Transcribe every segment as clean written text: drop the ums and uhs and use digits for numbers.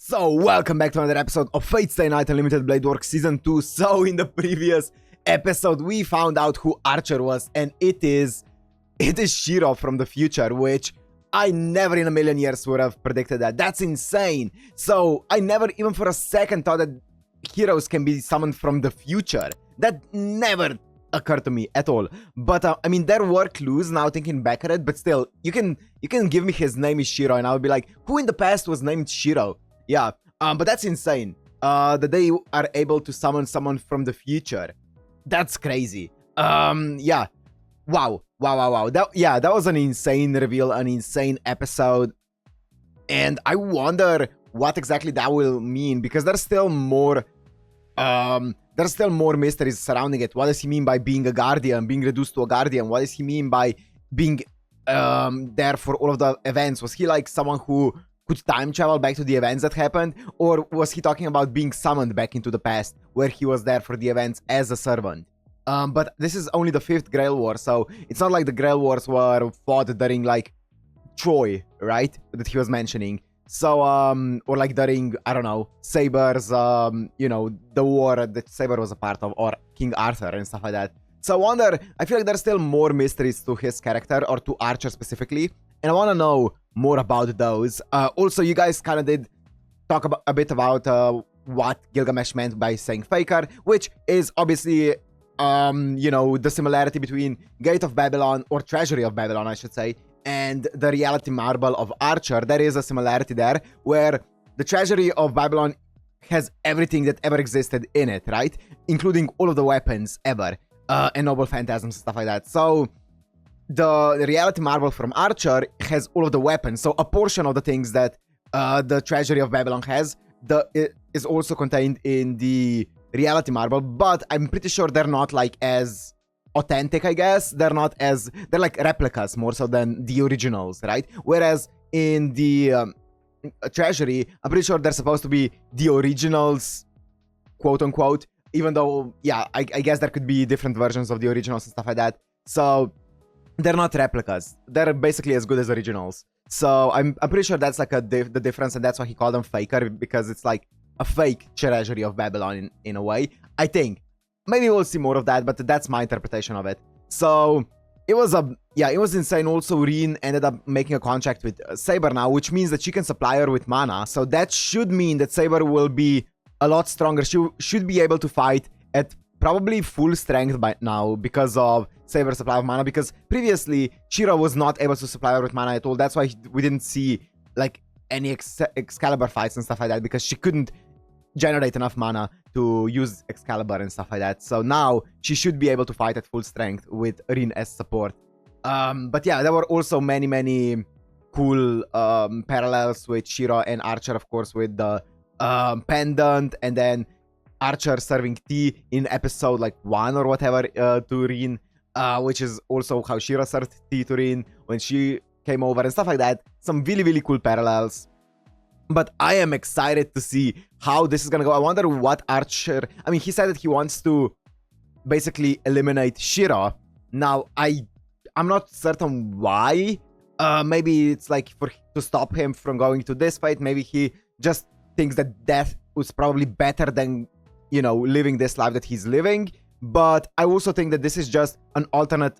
So, welcome back to another episode of Fate Stay Night Unlimited Blade Works Season 2. So, in the previous episode, we found out who Archer was, and it is Shirou from the future, which I never in a million years would have predicted that. That's insane. So, I never even for a second thought that heroes can be summoned from the future. That never occurred to me at all. But I mean, there were clues now thinking back at it, but still, you can give me his name is Shirou, and I would be like, who in the past was named Shirou? Yeah, but that's insane. That they are able to summon someone from the future. That's crazy. Yeah. Wow. That was an insane reveal, an insane episode. And I wonder what exactly that will mean, because there's still more mysteries surrounding it. What does he mean by being a guardian, being reduced to a guardian? What does he mean by being there for all of the events? Was he like someone who could time travel back to the events that happened, or was he talking about being summoned back into the past where he was there for the events as a servant? But this is only the 5th Grail War, so it's not like the Grail Wars were fought during like Troy, right, that he was mentioning. So or like during, I don't know, Saber's you know, the war that Saber was a part of, or King Arthur and stuff like that. So I wonder, I feel like there's still more mysteries to his character, or to Archer specifically, and I want to know more about those. Also, you guys kind of did talk a bit about what Gilgamesh meant by saying faker, which is obviously, you know, the similarity between Gate of Babylon, or Treasury of Babylon, I should say, and the reality marble of Archer. There is a similarity there, where the Treasury of Babylon has everything that ever existed in it, right? Including all of the weapons ever, and noble phantasms and stuff like that. So the reality marble from Archer has all of the weapons, so a portion of the things that the Treasury of Babylon has is also contained in the reality marble, but I'm pretty sure they're not like as authentic, I guess. They're like replicas more so than the originals, right? Whereas in the Treasury, I'm pretty sure they're supposed to be the originals, quote unquote, even though, yeah, I guess there could be different versions of the originals and stuff like that. So they're not replicas. They're basically as good as originals. So I'm pretty sure that's like the difference, and that's why he called them faker, because it's like a fake Treasury of Babylon in a way, I think. Maybe we'll see more of that, but that's my interpretation of it. So it was insane. Also, Rin ended up making a contract with Saber now, which means that she can supply her with mana. So that should mean that Saber will be a lot stronger. She should be able to fight at probably full strength by now because of Saber's supply of mana, because previously Shirou was not able to supply her with mana at all. That's why we didn't see like any Excalibur fights and stuff like that, because she couldn't generate enough mana to use Excalibur and stuff like that. So now she should be able to fight at full strength with Rin as support. But yeah, there were also many cool parallels with Shirou and Archer, of course, with the pendant, and then Archer serving tea in episode like 1 or whatever to Rin, which is also how Shirou served tea to Rin when she came over and stuff like that. Some really cool parallels. But I am excited to see how this is gonna go. I wonder what Archer... I mean, he said that he wants to basically eliminate Shirou. Now, I'm not certain why. Maybe it's like to stop him from going to this fight. Maybe he just thinks that death was probably better than, you know, living this life that he's living. But I also think that this is just an alternate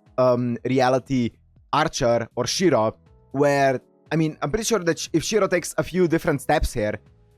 reality Archer or Shirou, where, I mean, I'm pretty sure that if Shirou takes a few different steps here,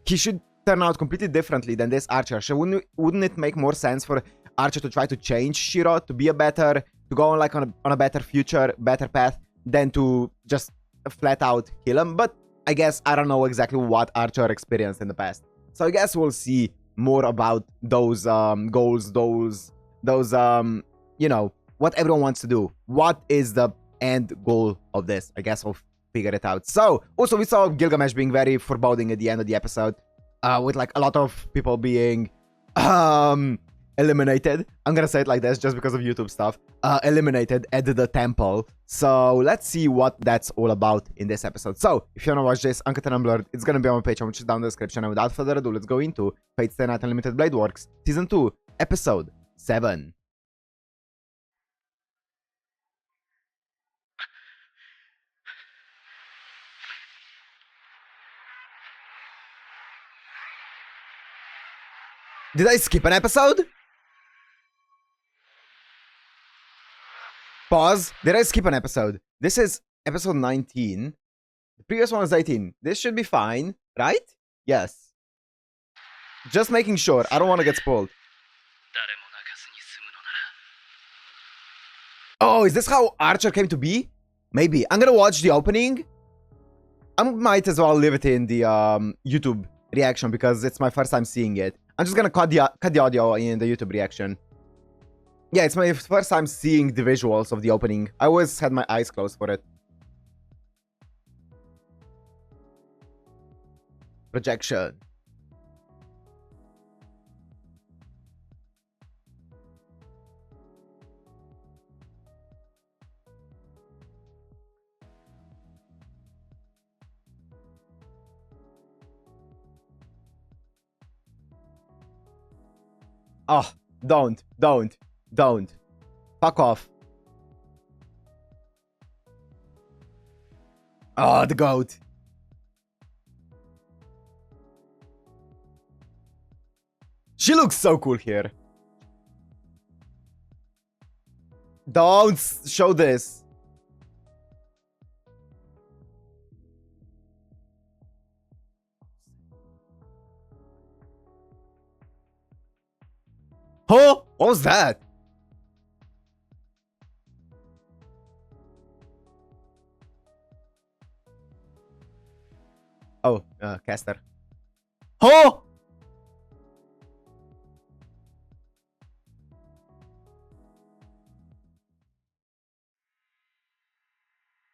he should turn out completely differently than this Archer. So wouldn't it make more sense for Archer to try to change Shirou to be to go on like on a better future, better path, than to just flat out kill him? But I guess I don't know exactly what Archer experienced in the past. So I guess we'll see more about those goals, those you know, what everyone wants to do. What is the end goal of this? I guess we'll figure it out. So also we saw Gilgamesh being very foreboding at the end of the episode, with like a lot of people being eliminated. I'm gonna say it like this just because of YouTube stuff. Eliminated at the temple. So let's see what that's all about in this episode. So if you wanna watch this uncut and unblurred, it's gonna be on my Patreon, which is down in the description. And without further ado, let's go into Fate Stay Night Unlimited Blade Works Season 2, Episode 7. Did I skip an episode? Pause. Did I skip an episode? This is episode 19. The previous one was 18. This should be fine, right? Yes. Just making sure. I don't want to get spoiled. Oh, is this how Archer came to be? Maybe. I'm gonna watch the opening. I might as well leave it in the YouTube reaction because it's my first time seeing it. I'm just gonna cut the audio in the YouTube reaction. Yeah, it's my first time seeing the visuals of the opening. I always had my eyes closed for it. Projection. Oh, don't. Fuck off. Oh, the goat. She looks so cool here. Don't show this. Huh? What was that? Oh, caster. Huh?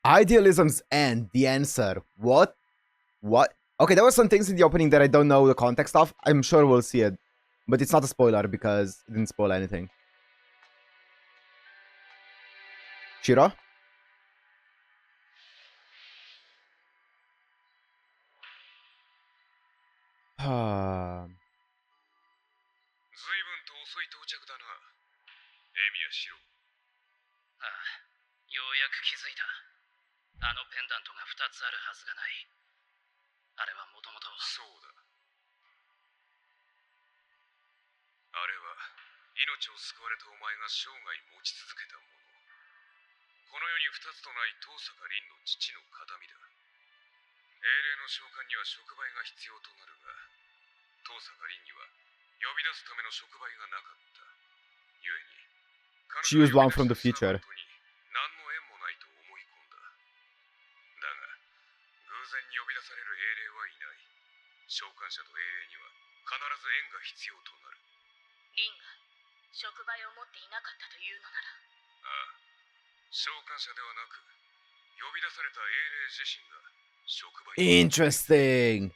Idealism's end. The answer. What? What? Okay, there were some things in the opening that I don't know the context of. I'm sure we'll see it. But it's not a spoiler because it didn't spoil anything. Shirou? She used one from the future. Interesting.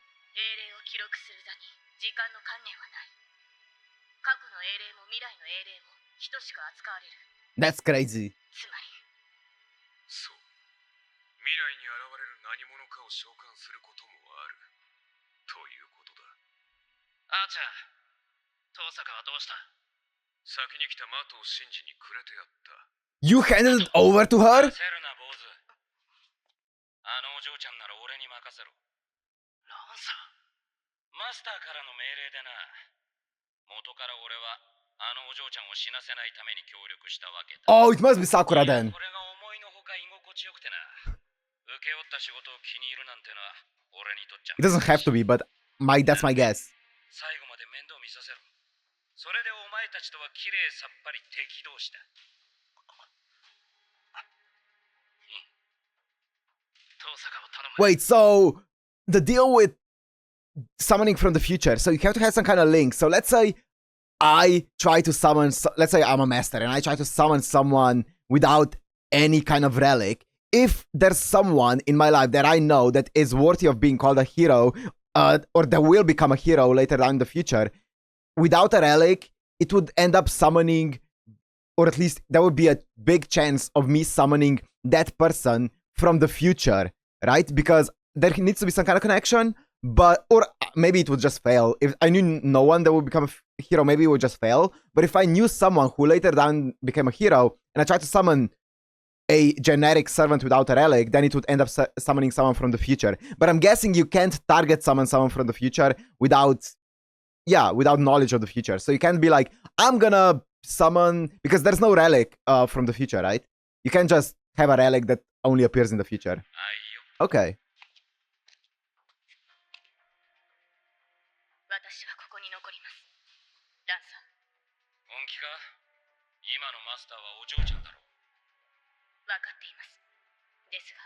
That's crazy. You handed it over to her? Oh, it must be Sakura then. It doesn't have to be, but that's my guess. Wait, so the deal with summoning from the future, so you have to have some kind of link. So let's say I try to summon, let's say I'm a master and I try to summon someone without any kind of relic. If there's someone in my life that I know that is worthy of being called a hero, or that will become a hero later down in the future, without a relic, it would end up summoning, or at least there would be a big chance of me summoning that person from the future, right? Because there needs to be some kind of connection, or maybe it would just fail. If I knew no one that would become a hero, maybe it would just fail. But if I knew someone who later down became a hero, and I tried to summon a generic servant without a relic, then it would end up summoning someone from the future. But I'm guessing you can't target summon someone from the future without yeah, without knowledge of the future. So you can't be like, I'm gonna summon, because there's no relic from the future, right? You can't just have a relic that only appears in the future. Okay. 私はここに残ります。ランサー。本気か？今のマスターはお嬢ちゃんだろう。分かっています。ですが、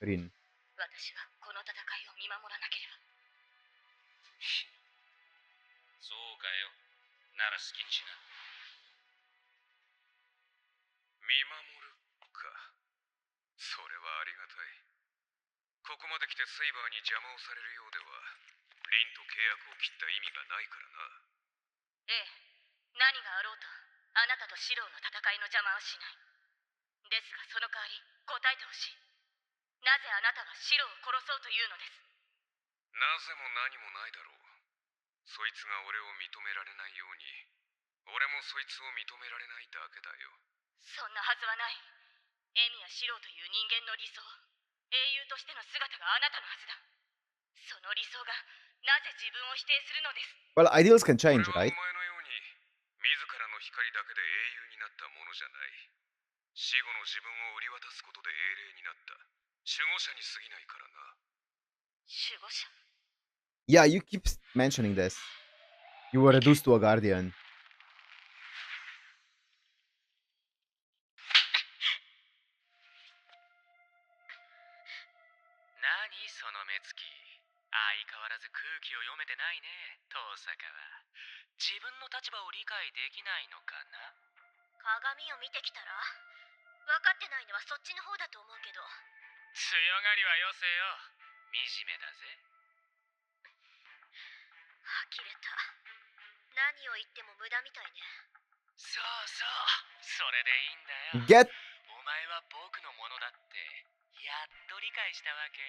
リン。私はこの戦いを見守らなければ。そうかよ。なら好きにしな。見守るか。それはありがたい。ここまで来てセイバーに邪魔をされるようでは、リンと契約を切った意味がないからな。ええ、何があろうと、あなたとシロウの戦いの邪魔はしない。ですがその代わり答えてほしい。なぜあなたはシロウを殺そうというのです？なぜも何もないだろう。そいつが俺を認められないように、俺もそいつを認められないだけだよ。そんなはずはない。エミやシロウという人間の理想、英雄としての姿があなたのはずだ。その理想がなぜ自分を否定するのです？ Well, ideals can change, right? お前のように自らの光だけで英雄になったものじゃない。死後の自分を売り渡すことで英霊になった守護者に過ぎないからな。守護者？ Yeah, you keep mentioning this. You were reduced to a guardian. 何その目つき。相変わらず空気を読めてないね、遠坂は。自分の立場を理解できないのかな。鏡を見てきたら分かってないのはそっちの方だと思うけど。強がりはよせよ。惨めだぜ。呆れた。何を言っても無駄みたいね。そうそう、それでいいんだよ。Get お前は僕のものだってやっと理解したわけ。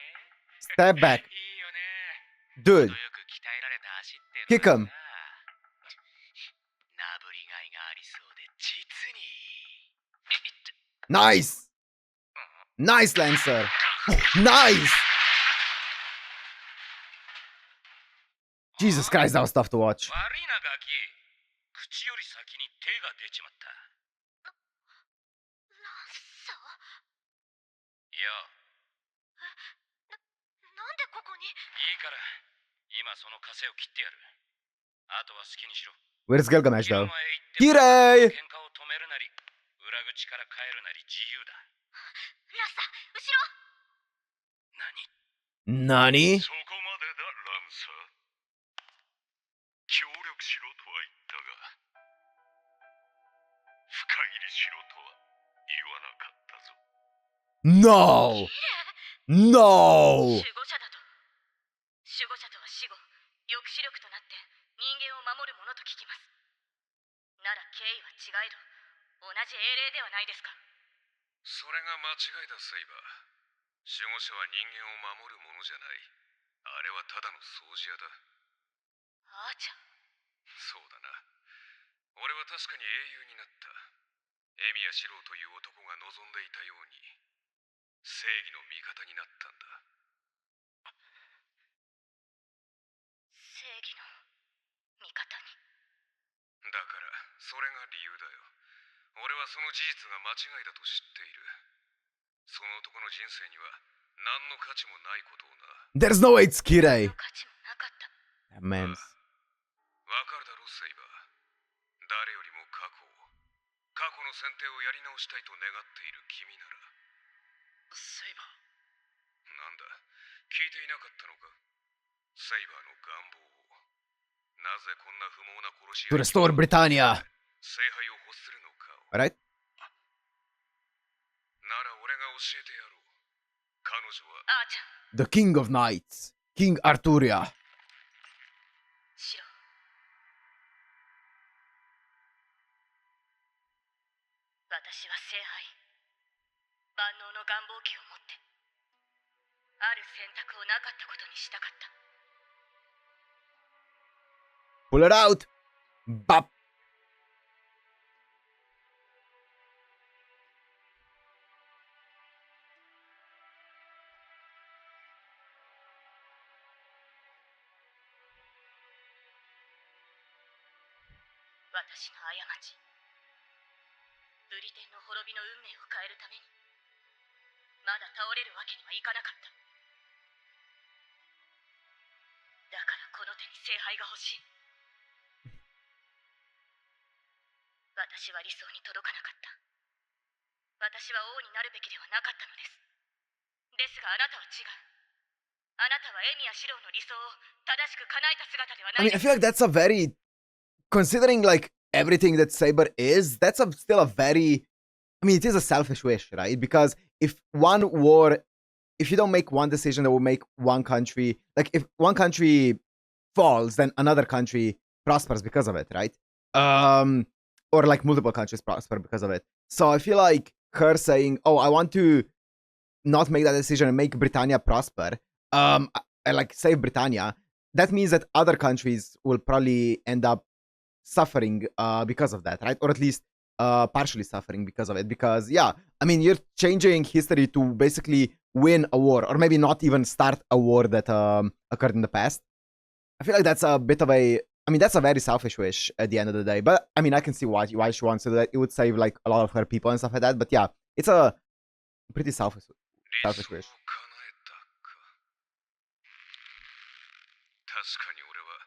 step back. いいよね。 Dude, 程よく鍛えられた足って kick him. なぶりがいがありそうで実にいい。 Nice! Nice, Lancer! Nice! Jesus Christ, that was tough to watch. 悪いなガキ。口より先に手が出ちまった。ランサー？いや。なんでここに？いいから今その枷を切ってやる。あとは好きにしろ。 Where's Gilgamesh, though? キ Kirei! 喧嘩を止めるなり裏口から帰るなり自由だ。ランサー、後ろ。何？ Nani? そこまでだ、ランサー。協力しろとは言ったが、深入りしろとは言わなかったぞ。 No! No! 守護者だと。守護者とは死後、抑止力となって人間を守るものと聞きます。なら経緯は違えど、同じ英霊ではないですか。それが間違いだ、セイバー。守護者は人間を守るものじゃない。あれはただの掃除屋だ。あーちゃん。そうだな。俺は確かに英雄になった。エミやシロウという男が望んでいたように、正義の味方になったんだ。正義の味方に。だからそれが理由だよ。俺はその事実が間違いだと知っている。その男の人生には何の価値もないことをな。 There's no way it's Kirei. 価値もなかった。 Man. わかるだろ、セイバー。誰よりも過去の選定をやり直したいと願っている君なら。セイバー。なんだ、聞いていなかったのか。セイバーの願望を。なぜこんな不毛な殺し To restore Britannia. 聖杯を欲するのかを。 Alright? なら俺が教えてやろう。彼女はあーちゃん。 The King of Knights. King Arturia. シロ。私は聖杯、万能の願望機を持ってある選択をなかったことにしたかった。 Pull it out. Bop. 私の過ち。ブリテンの滅びの運命を変えるためにまだ倒れるわけにはいかなかった。だからこの手に聖杯が欲しい。私は理想に届かなかった。私は王になるべきではなかったのです。ですがあなたは違う。あなたはエミやシロウの理想を正しく叶えた姿ではない。 I mean, I feel like that's a very, considering like everything that Saber is, that's still a very, I mean, it is a selfish wish, right? Because if one war, if you don't make one decision that will make one country, like if one country falls, then another country prospers because of it, right? Or like multiple countries prosper because of it. So I feel like her saying, "Oh, I want to not make that decision and make Britannia prosper," and like save Britannia, that means that other countries will probably end up suffering because of that, right? Or at least partially suffering because of it. Because yeah, I mean, you're changing history to basically win a war, or maybe not even start a war that occurred in the past. I feel like that's a bit of a, I mean, that's a very selfish wish at the end of the day. But I mean, I can see why she wants to do that. It would save like a lot of her people and stuff like that. But yeah, it's a pretty selfish wish. 確かに俺は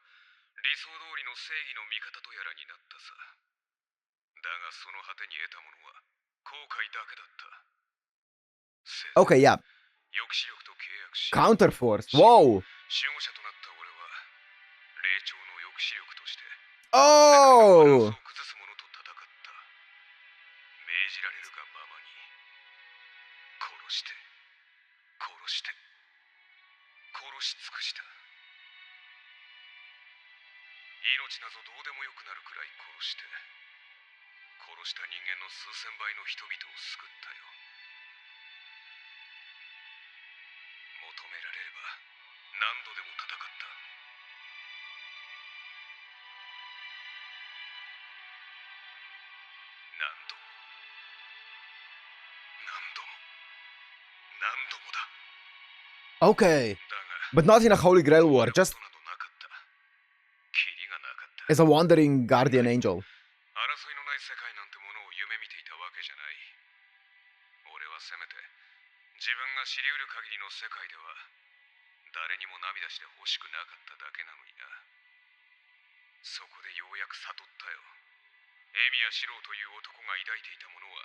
理想通りの正義の味方とやらになったさ。だがその果てに得たものは後悔だけだった。Okay, yeah. 抑止力と契約し、Counterforce. Whoa. 守護者となった俺は霊長の抑止力として Oh. バランスを崩す者と戦った。命じられるがままに殺して殺して殺し尽くした。命なぞどうでもよくなるくらい殺して、殺した人間の数千倍の人々を救ったよ。求められれば何度でも戦った。何度も何度も何度もだ。Okay. But not in a Holy Grail war, just as a wandering guardian angel. 争いのない世界なんてものを夢見ていたわけじゃない。俺はせめて自分が知り得る限りの世界では誰にも涙して欲しくなかっただけなのにな。そこでようやく悟ったよ。エミやシロウという男が抱いていたものは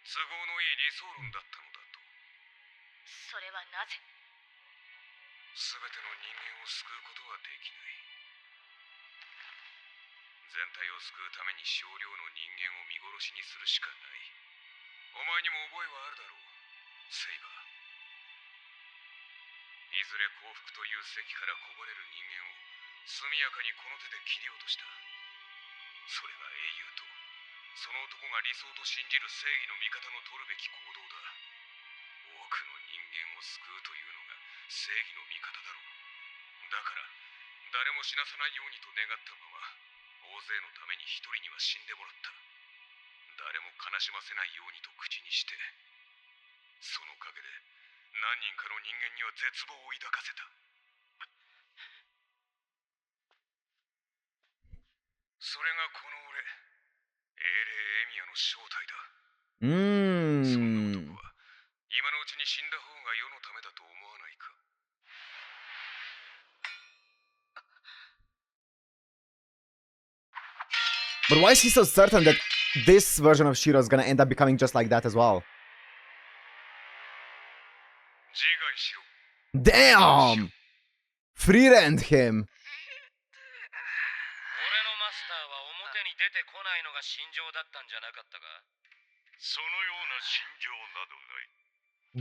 都合のいい理想論だったのだと。それはなぜ？全ての人間を救うことはできない。全体を救うために少量の人間を見殺しにするしかない。お前にも覚えはあるだろう、セイバー。いずれ幸福という席からこぼれる人間を速やかにこの手で切り落とした。それが英雄とその男が理想と信じる正義の味方の取るべき行動だ。多くの人間を救うというのが正義の味方だろう。だから誰も死なさないようにと願ったまま大勢のために一人には死んでもらった。誰も悲しませないようにと口にして、その陰で何人かの人間には絶望を抱かせた。それがこの俺、英霊エミヤの正体だ。そんな男は今のうちに死んだ方が世のためだと思わないか。But why is he so certain that this version of Shirou is gonna end up becoming just like that as well? Damn! Free-rend him! 俺のマスターは表に出てこないのが心情だったんじゃなかったか。そのような心情などない。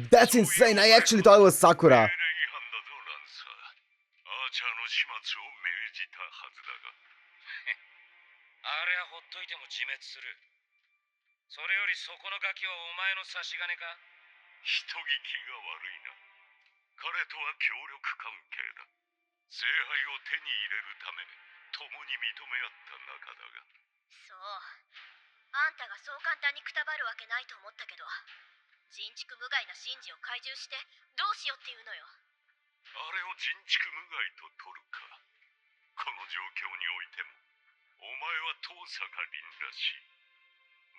That's insane! I actually thought it was Sakura. 命令違反だぞ、ランサー。アーチャーの始末を命じたはずだが。あれはほっといても自滅する。それよりそこのガキはお前の差し金か。人聞きが悪いな。彼とは協力関係だ。聖杯を手に入れるため共に認め合った仲だが。そう。あんたがそう簡単にくたばるわけないと思ったけど、人畜無害なシンジを懐柔してどうしようっていうのよ。あれを人畜無害と取るか。この状況においてもお前は遠坂凛らしい。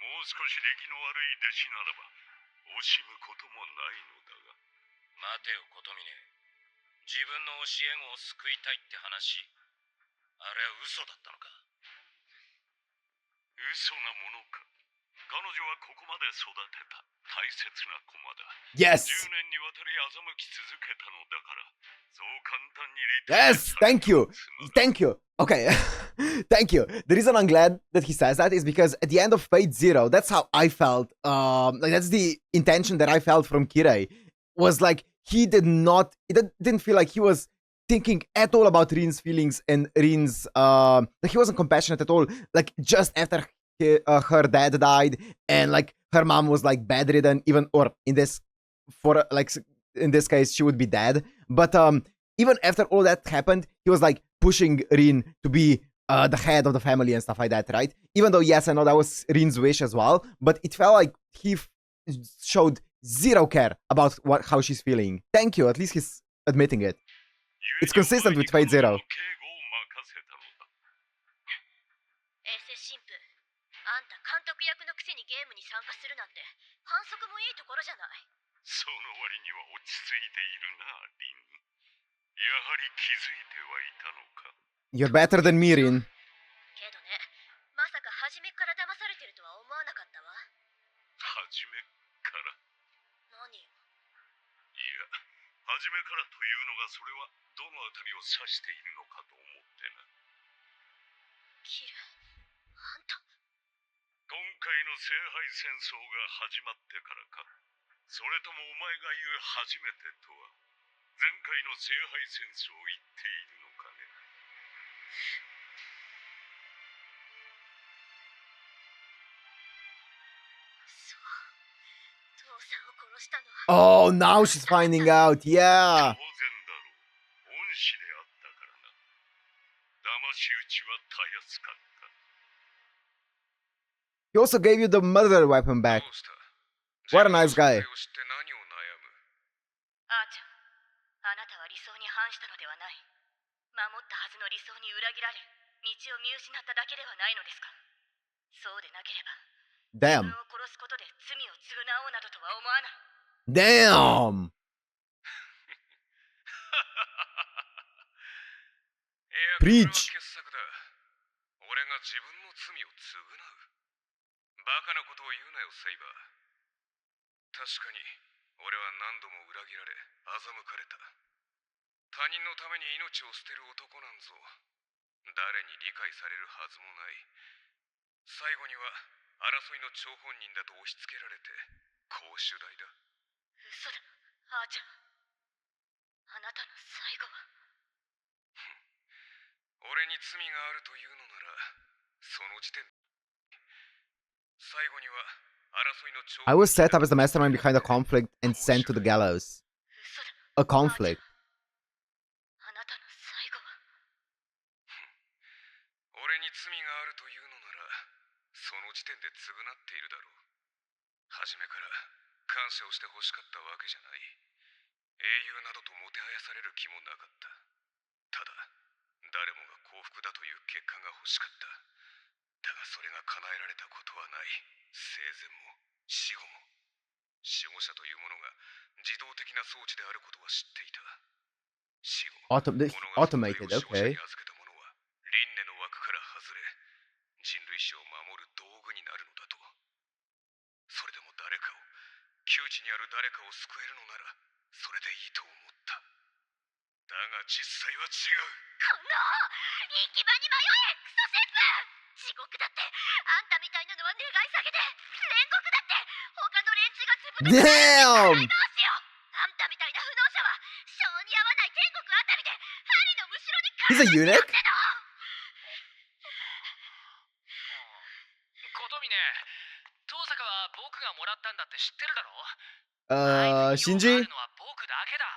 もう少し出来の悪い弟子ならば惜しむこともないのだが。待てよ琴峰、自分の教え子を救いたいって話、あれは嘘だったのか。嘘なものか。彼女はここまで育てた大切な駒だ。 Yes! 10年にわたり欺き続けたのだから、そう簡単にリタイア Yes! Thank you! Thank you! Okay. Thank you. The reason I'm glad that he says that is because at the end of Fate Zero, that's how I felt. Like that's the intention that I felt from Kirei. Was like he didn't feel like he was thinking at all about Rin's feelings and Rin's like he wasn't compassionate at all. Like just after her dad died and like her mom was like bedridden, even or in this case she would be dead. But even after all that happened, he was like pushing Rin to be the head of the family and stuff like that, right? Even though yes, I know that was Rin's wish as well, but it felt like he showed zero care about how she's feeling. Thank you. At least he's admitting it. It's consistent with Fate Zero. 衛星神父、あんた監督役のくせにゲームに参加するなんて反則もいいところじゃない。その割には落ち着いているな、リン。やはり気づいてはいたのか。 You're better than me, Rin. けどね、まさか初めから騙されてるとは思わなかったわ。初めから。何よ。いや、初めからというのがそれはどのあたりを指しているのかと思ってな。キル、あんた。今回の聖杯戦争が始まってからか、それともお前が言う初めてとは、前回の聖杯戦争を言っているのかね。そう、父さんを殺したのは。Oh, now she's finding out. Yeah. 当然だろう。恩師であったからな。騙し討ちはたやすかった。 He also gave you the murder weapon back. What a nice guy. あーちゃん、あなたは理想に反したのではない。守ったはずの理想に裏切られ、道を見失っただけではないのですか。そうでなければ、自 Damn. 分を殺すことで罪を償おうなどとは思わない。Damn. いや、 Preach. これは傑作だ。俺が自分の罪を償う。バカなことを言うなよ、セイバー。確かに、俺は何度も裏切られ、欺かれた。他人のために命を捨てる男なんぞ、誰に理解されるはずもない。最後には、争いの張本人だと押し付けられて、公主代だ。嘘だ、あーちゃん。あなたの最後は。俺に罪があるというのなら、その時点で。最後には、争いの張本人。 I was set up as the mastermind behind a conflict and sent to the gallows. 嘘だ。 A conflict. あなたの最後は。俺に罪があるというのなら、その時点で償っているだろう。初めから感謝をして欲しかったわけじゃない。英雄などともてはやされる気もなかった。ただ、誰もが幸福だという結果が欲しかった。だがそれが叶えられたことはない。生前も死後も。死後者というものが自動的な装置であることは知っていた。死後、 Automated, 死後者 okay. に預けたものは輪廻の枠から外れ、人類史を守る道具になるのだと。それでも誰かを、窮地にある誰かを救えるのなら、それでいいと思った。だが実際は違う。この行き場に迷え、クソ旋風。地獄だってあんたみたいなのは願い下げで、煉獄だって他の連中がつぶてくれる払い回すよ。あんたみたいな不能者は性に合わない天国あたりで針のむしろに He's a eunuch? 琴峰、遠坂は僕がもらったんだって知ってるだろ。Shinji? のは僕だけだ。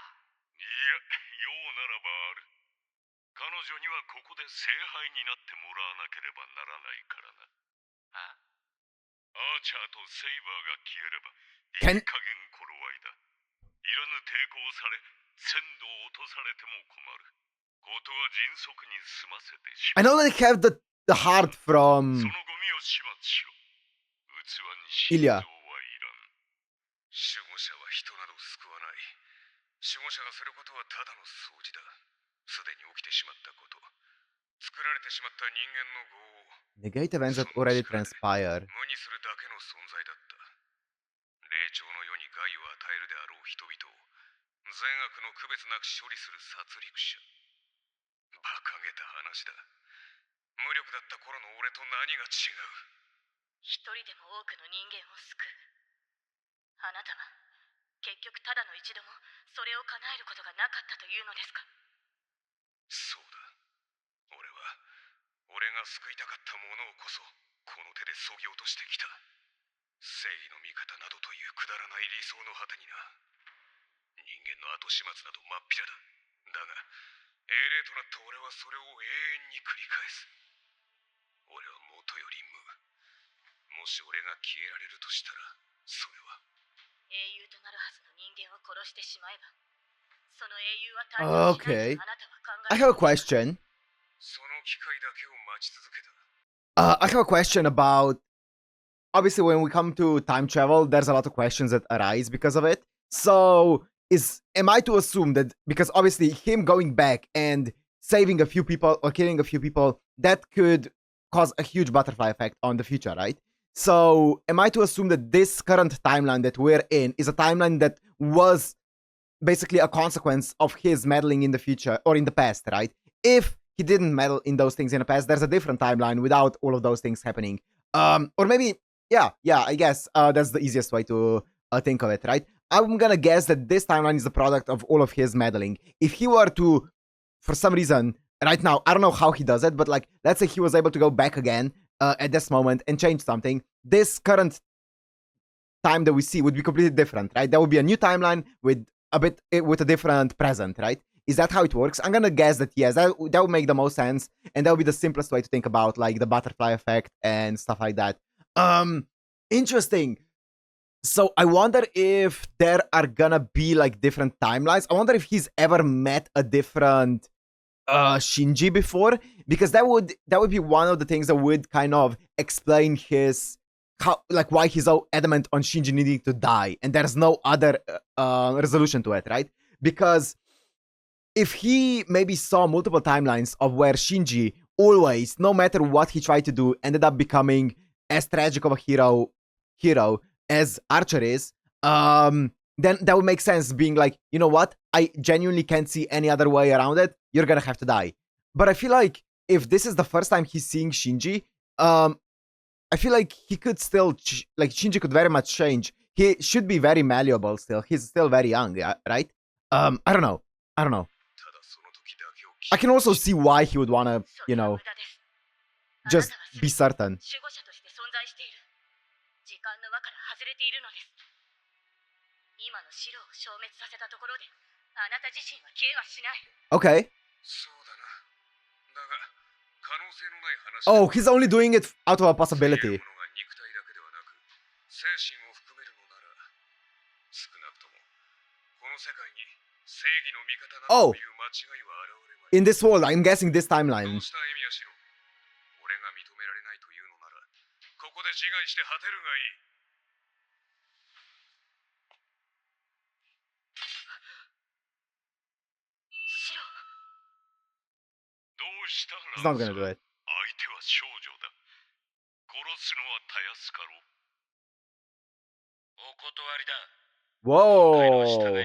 いや、ようならばある。彼女にはここで聖杯になってもらわなければならないからな。あ、アーチャーとセイバーが消えれば、 Can- いい加減頃合いだ。いらぬ抵抗され、鮮度を落とされても困る。ことは迅速に済ませてし I まう。 know that they have the heart そ from のゴミを始末しろ。器に心 Ilya. 臓はいらん。守護者は人など救わない。守護者がすることはただの掃除だ。すでに起きてしまったこと。作られてしまった人間の業を Negate events そ that の already 力で transpired. 無にするだけの存在だった。霊長の世に害を与えるであろう人々を善悪の区別なく処理する殺戮者。馬鹿げた話だ。無力だった頃の俺と何が違う。一人でも多くの人間を救う。あなたは結局ただの一度もそれを叶えることがなかったというのですか。そうだ。俺が救いたかったものをこそこの手で削ぎ落としてきた。正義の味方などというくだらない理想の果てにな。人間の後始末など真っ平だ。だが英霊となった俺はそれを永遠に繰り返す。俺は元より無。もし俺が消えられるとしたらそれは英雄となるはずの人間を殺してしまえば、その英雄は誕生しないとあなたは考え I have a question. その機会だけを待ち続けた。I have a question about. Obviously, when we come to time travel, there's a lot of questions that arise because of it. So, am I to assume that because obviously him going back and saving a few people or killing a few people, that could cause a huge butterfly effect on the future, right? So, am I to assume that this current timeline that we're in is a timeline that was basically a consequence of his meddling in the future or in the past, right? If he didn't meddle in those things in the past, there's a different timeline without all of those things happening. Or maybe, yeah, I guess that's the easiest way to think of it, right? I'm gonna guess that this timeline is the product of all of his meddling. If he were to, for some reason, right now, I don't know how he does it, but like, let's say he was able to go back again at this moment and change something, this current time that we see would be completely different, right? There would be a new timeline with a different present, right? Is that how it works? I'm gonna guess that yes, that would make the most sense, and that would be the simplest way to think about like the butterfly effect and stuff like that. Interesting. So I wonder if there are gonna be like different timelines. I wonder if he's ever met a different Shinji before, because that would be one of the things that would kind of explain why he's so adamant on Shinji needing to die, and there's no other resolution to it, right? Because if he maybe saw multiple timelines of where Shinji always, no matter what he tried to do, ended up becoming as tragic of a hero as Archer is, then that would make sense, being like, you know what? I genuinely can't see any other way around it. You're gonna have to die. But I feel like if this is the first time he's seeing Shinji, I feel like he could still, Shinji could very much change. He should be very malleable still. He's still very young, right? I don't know. I can also see why he would want to, just be certain. 守護者として存在している。時間の輪から外れているのです。今の白を消滅させたところで、あなた自身は消えはしない。Okay. そうだな。だが、可能性のない話。Oh, he's only doing it out of a possibility. 肉体だけではなく、精神を含めるのなら、少なくともこの世界に正義の味方などという間違いは現れまい。In this world, I'm guessing this timeline. どうしたエミヤシロ。俺が認められないというのなら、ここで自害して果てるがいい。白。どうしたら。 He's not gonna do it. 相手は少女だ。殺すのはたやすかろう。お断りだ。 Whoa. 何？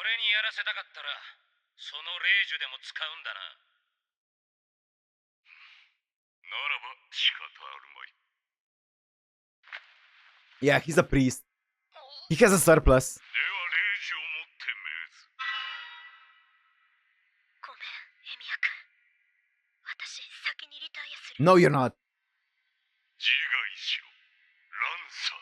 俺にやらせたかったら、その霊樹でも使うんだな。ならば仕方あるまい。Yeah, he's a priest. He has a surplus. では霊樹をもって命ず。ごめん、エミヤ君。私、先にリタイアする。 No, you're not. 自害しろ。ランサー。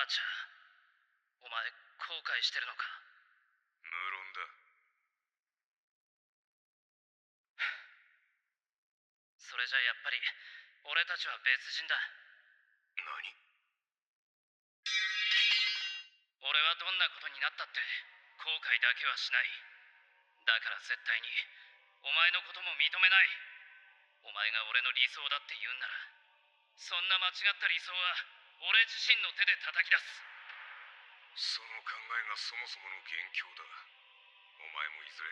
チャー、お前後悔してるのか？無論だ。それじゃやっぱり俺たちは別人だ。何？俺はどんなことになったって後悔だけはしない。だから絶対にお前のことも認めない。お前が俺の理想だって言うんなら、そんな間違った理想は俺自身の手で叩き出す。その考えがそもそもの元凶だ。お前もいずれ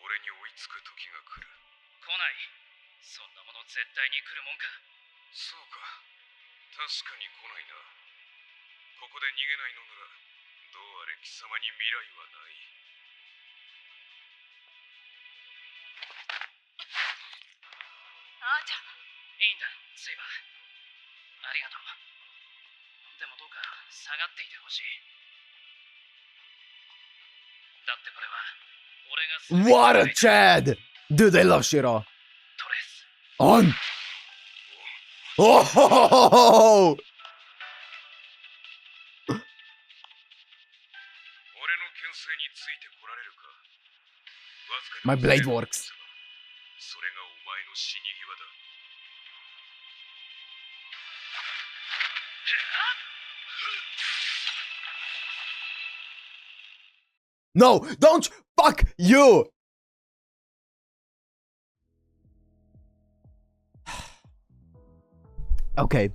俺に追いつく時が来る。来ない。そんなもの絶対に来るもんか。そうか、確かに来ないな。ここで逃げないのなら、どうあれ貴様に未来はない。アーチャー。いいんだ、セイバー。ありがとう。でもどうか下がっていてほしい。だってこれは俺が What a Chad! Dude, I love Shirou. トレス。 On! Oh! 俺の牽制についてこられるか。わずか My に blade works. それがお前の死に際だ。No! Don't! Fuck you! Okay.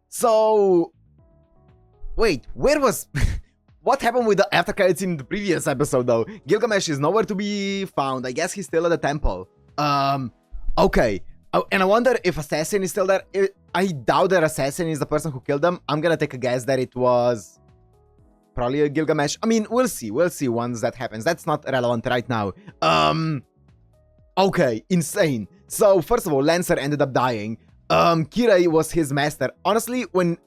So... Wait, where was... What happened with the after credits in the previous episode, though? Gilgamesh is nowhere to be found. I guess he's still at the temple. Okay. Oh, and I wonder if Assassin is still there. I doubt that Assassin is the person who killed them. I'm gonna take a guess that it was... probably a Gilgamesh. I mean, we'll see. We'll see once that happens. That's not relevant right now. Okay, insane. So, first of all, Lancer ended up dying. Kirei was his master. Honestly, when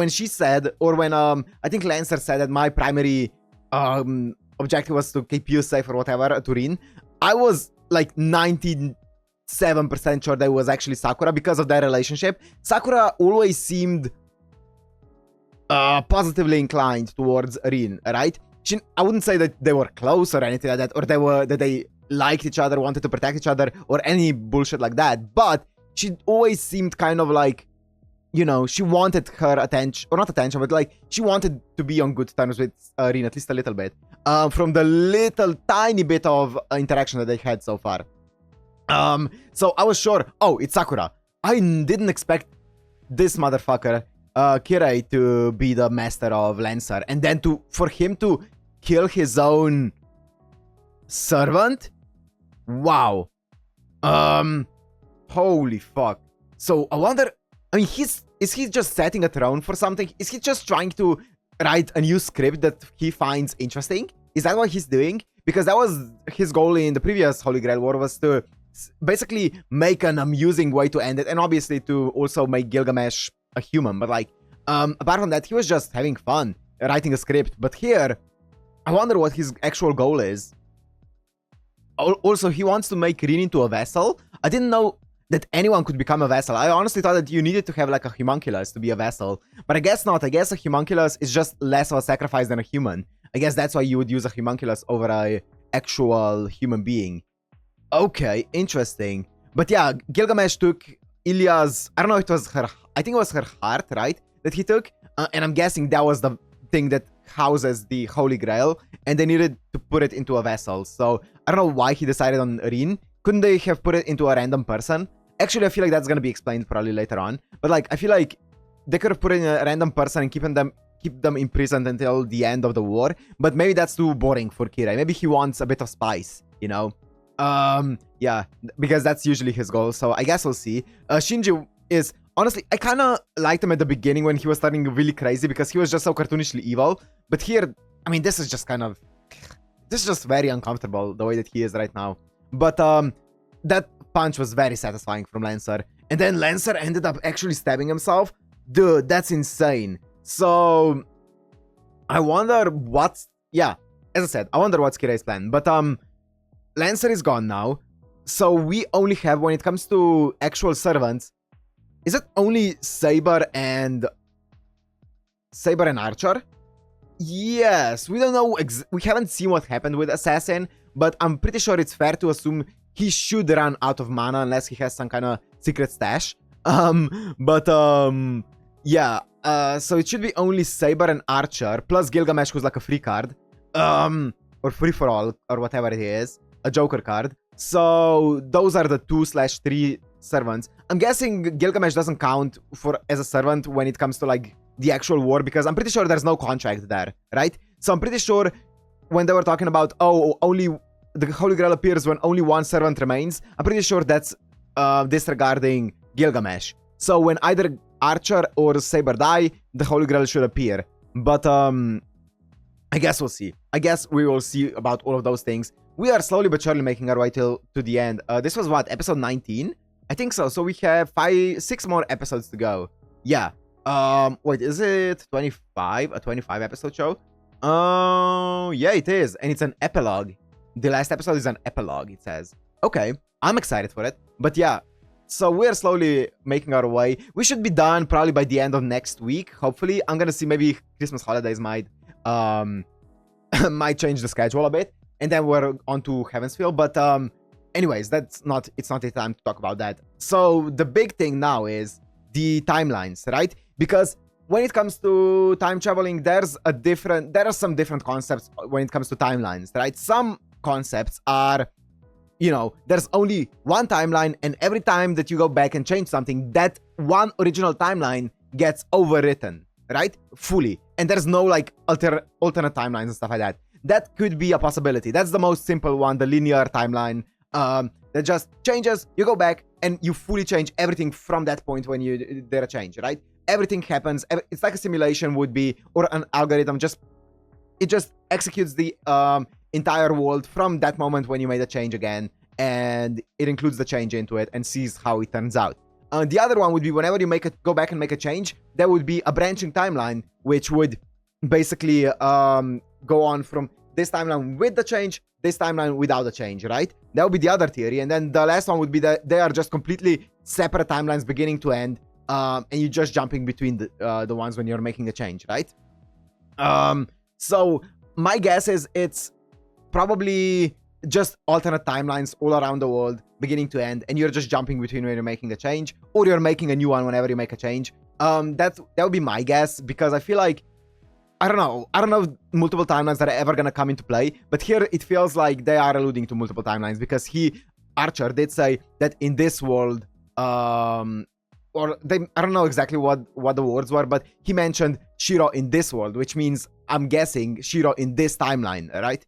she said, or when I think Lancer said that my primary objective was to keep you safe or whatever, Turin, I was like 97% sure that it was actually Sakura because of their relationship. Sakura always seemed positively inclined towards Rin, right? I wouldn't say that they were close or anything like that, or that they liked each other, wanted to protect each other, or any bullshit like that, but she always seemed kind of like, you know, she wanted her attention, or not attention, but like, she wanted to be on good terms with Rin, at least a little bit, from the little tiny bit of interaction that they had so far. So I was sure, oh, it's Sakura. I didn't expect this motherfucker, Kirei, to be the master of Lancer, and then for him to kill his own servant? Wow. Holy fuck. So I wonder, I mean, is he just setting a throne for something? Is he just trying to write a new script that he finds interesting? Is that what he's doing? Because that was his goal in the previous Holy Grail War, was to basically make an amusing way to end it, and obviously to also make Gilgamesh a human. But like, apart from that, he was just having fun writing a script. But here, I wonder what his actual goal is. Also, he wants to make Rin into a vessel. I didn't know that anyone could become a vessel. I honestly thought that you needed to have like a homunculus to be a vessel. But I guess not. I guess a homunculus is just less of a sacrifice than a human. I guess that's why you would use a homunculus over a actual human being. Okay, interesting. But yeah, Gilgamesh took Ilya's... I don't know if it was her... I think it was her heart, right? That he took. And I'm guessing that was the thing that houses the Holy Grail. And they needed to put it into a vessel. So I don't know why he decided on Rin. Couldn't they have put it into a random person? Actually, I feel like that's gonna be explained probably later on. But like, I feel like they could have put it in a random person and keep them imprisoned until the end of the war. But maybe that's too boring for Kirei. Maybe he wants a bit of spice, you know? Yeah, because that's usually his goal. So I guess we'll see. Shinji is... Honestly, I kind of liked him at the beginning when he was starting really crazy because he was just so cartoonishly evil. But here, I mean, this is just kind of... This is just very uncomfortable, the way that he is right now. But that punch was very satisfying from Lancer. And then Lancer ended up actually stabbing himself. Dude, that's insane. So, I wonder what's... Yeah, as I said, I wonder what's Kirei's plan. But Lancer is gone now. So we only have, when it comes to actual servants, is it only Saber and Saber and Archer. Yes, we don't know. We haven't seen what happened with Assassin, but I'm pretty sure it's fair to assume he should run out of mana unless he has some kind of secret stash. Yeah. So it should be only Saber and Archer plus Gilgamesh, who's like a free card, or free for all, or whatever it is, a Joker card. So those are the 2/3 servants. I'm guessing Gilgamesh doesn't count as a servant when it comes to like the actual war, because I'm pretty sure there's no contract there, right? So I'm pretty sure when they were talking about, oh, only the Holy Grail appears when only one servant remains, I'm pretty sure that's disregarding Gilgamesh. So when either Archer or Saber die, the Holy Grail should appear. But I guess we'll see. I guess we will see about all of those things. We are slowly but surely making our way to the end. This was what, episode 19? I think so. So we have 6 more episodes to go. Yeah. Wait, is it 25? A 25 episode show? Yeah, it is. And it's an epilogue. The last episode is an epilogue, it says. Okay, I'm excited for it. But yeah, so we're slowly making our way. We should be done probably by the end of next week, hopefully. I'm gonna see, maybe Christmas holidays might might change the schedule a bit. And then we're on to Heaven's Feel. But anyways, it's not the time to talk about that. So the big thing now is the timelines, right? Because when it comes to time traveling, there are some different concepts when it comes to timelines, right? Some concepts are, you know, there's only one timeline, and every time that you go back and change something, that one original timeline gets overwritten, right? Fully. And there's no like alternate timelines and stuff like that. That could be a possibility. That's the most simple one, the linear timeline. That just changes, you go back, and you fully change everything from that point when you did a change, right? Everything happens. It's like a simulation would be, or an algorithm. It just executes the entire world from that moment when you made a change again, and it includes the change into it and sees how it turns out. The other one would be whenever you go back and make a change, there would be a branching timeline, which would basically go on from this timeline with the change, this timeline without the change, right? That would be the other theory. And then the last one would be that they are just completely separate timelines beginning to end, and you're just jumping between the ones when you're making a change, right? So my guess is it's probably just alternate timelines all around the world, beginning to end, and you're just jumping between when you're making a change, or you're making a new one whenever you make a change. That would be my guess, because I feel like, I don't know if multiple timelines that are ever gonna come into play, but here it feels like they are alluding to multiple timelines, because Archer did say that in this world, I don't know exactly what the words were, but he mentioned Shirou in this world, which means I'm guessing Shirou in this timeline, right?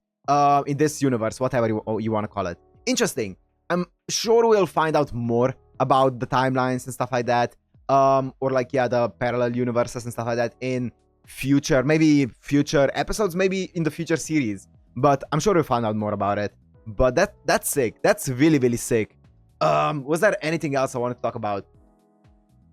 In this universe, whatever you want to call it. Interesting. I'm sure we'll find out more about the timelines and stuff like that, or like, yeah, the parallel universes and stuff like that in future episodes, maybe in the future series. But I'm sure we'll find out more about it. But that's sick. That's really, really sick. Was there anything else I wanted to talk about?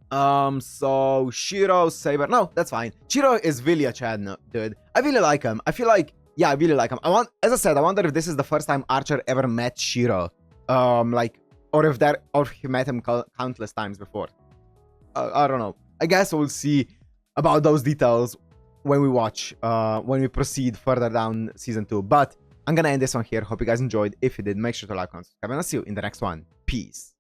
So Shirou, Saber, no, that's fine. Shirou is really a Chad, dude. I really like him. I feel like, yeah, I really like him. As I said, I wonder if this is the first time Archer ever met Shirou. Or if he met him countless times before. I don't know. I guess we'll see about those details when we proceed further down season 2. But I'm gonna end this one here. Hope you guys enjoyed. If you did, make sure to like and subscribe, and I'll see you in the next one. Peace.